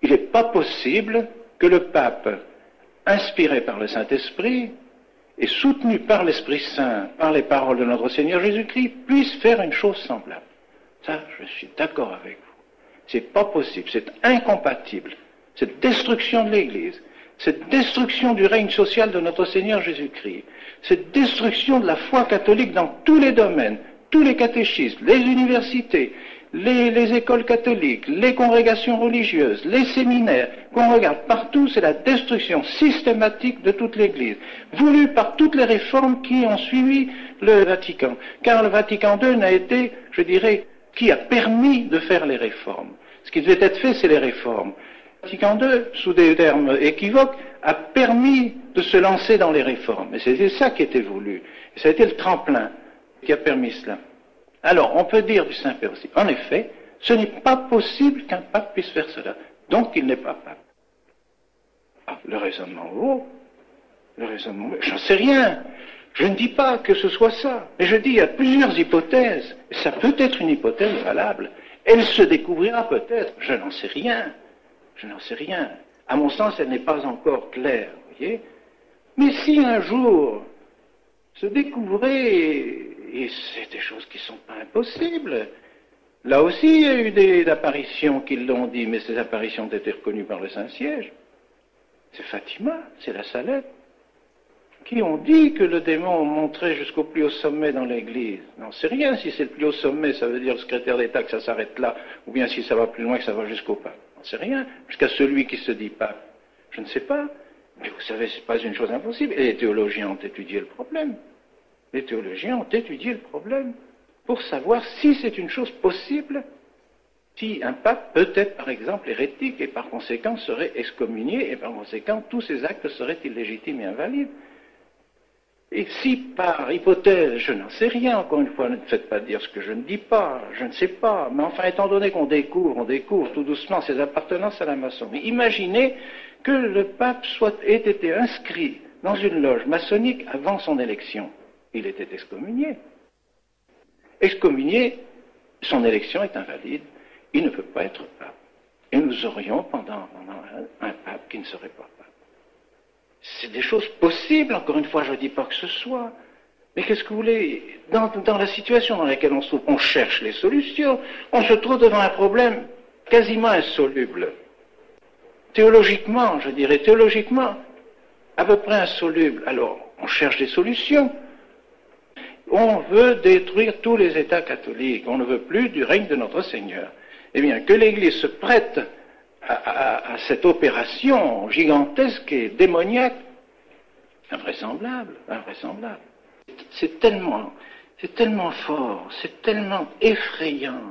Il n'est pas possible que le pape, inspiré par le Saint-Esprit et soutenu par l'Esprit Saint, par les paroles de notre Seigneur Jésus-Christ, puisse faire une chose semblable. Ça, je suis d'accord avec vous. C'est pas possible, c'est incompatible. Cette destruction de l'Église, cette destruction du règne social de notre Seigneur Jésus-Christ, cette destruction de la foi catholique dans tous les domaines, tous les catéchismes, les universités, les écoles catholiques, les congrégations religieuses, les séminaires, qu'on regarde partout, c'est la destruction systématique de toute l'Église, voulue par toutes les réformes qui ont suivi le Vatican. Car le Vatican II n'a été, je dirais, qui a permis de faire les réformes. Ce qui devait être fait, c'est les réformes. Le Vatican II, sous des termes équivoques, a permis de se lancer dans les réformes. Et c'était ça qui était voulu. Et ça a été le tremplin qui a permis cela. Alors, on peut dire du Saint-Père aussi, en effet, ce n'est pas possible qu'un pape puisse faire cela. Donc, il n'est pas pape. Ah, le raisonnement vaut. J'en sais rien. Je ne dis pas que ce soit ça. Mais je dis, il y a plusieurs hypothèses. Et ça peut être une hypothèse valable. Elle se découvrira peut-être. Je n'en sais rien. À mon sens, elle n'est pas encore claire, vous voyez. Mais si un jour se découvrait, et c'est des choses qui ne sont pas impossibles. Là aussi, il y a eu des apparitions qui l'ont dit, mais ces apparitions ont été reconnues par le Saint-Siège. C'est Fatima, c'est la Salette, qui ont dit que le démon monterait jusqu'au plus haut sommet dans l'Église. Non, c'est rien si c'est le plus haut sommet, ça veut dire le secrétaire d'État que ça s'arrête là, ou bien si ça va plus loin que ça va jusqu'au pape. Non, c'est rien, jusqu'à celui qui se dit pape. Je ne sais pas, mais vous savez, c'est pas une chose impossible. Et les théologiens ont étudié le problème. Les théologiens ont étudié le problème pour savoir si c'est une chose possible, si un pape peut être, par exemple, hérétique et par conséquent serait excommunié et par conséquent tous ses actes seraient illégitimes et invalides. Et si par hypothèse, je n'en sais rien, encore une fois, ne me faites pas dire ce que je ne dis pas, je ne sais pas, mais enfin, étant donné qu'on découvre tout doucement ses appartenances à la maçonnerie, imaginez que le pape ait été inscrit dans une loge maçonnique avant son élection. Il était excommunié. Excommunié, son élection est invalide, il ne peut pas être pape. Et nous aurions pendant un pape qui ne serait pas pape. C'est des choses possibles, encore une fois, je ne dis pas que ce soit. Mais qu'est-ce que vous voulez? Dans la situation dans laquelle on se trouve, on cherche les solutions, on se trouve devant un problème quasiment insoluble. Théologiquement, à peu près insoluble. Alors, on cherche des solutions. On veut détruire tous les États catholiques. On ne veut plus du règne de notre Seigneur. Eh bien, que l'Église se prête à cette opération gigantesque et démoniaque, invraisemblable. C'est tellement fort, c'est tellement effrayant.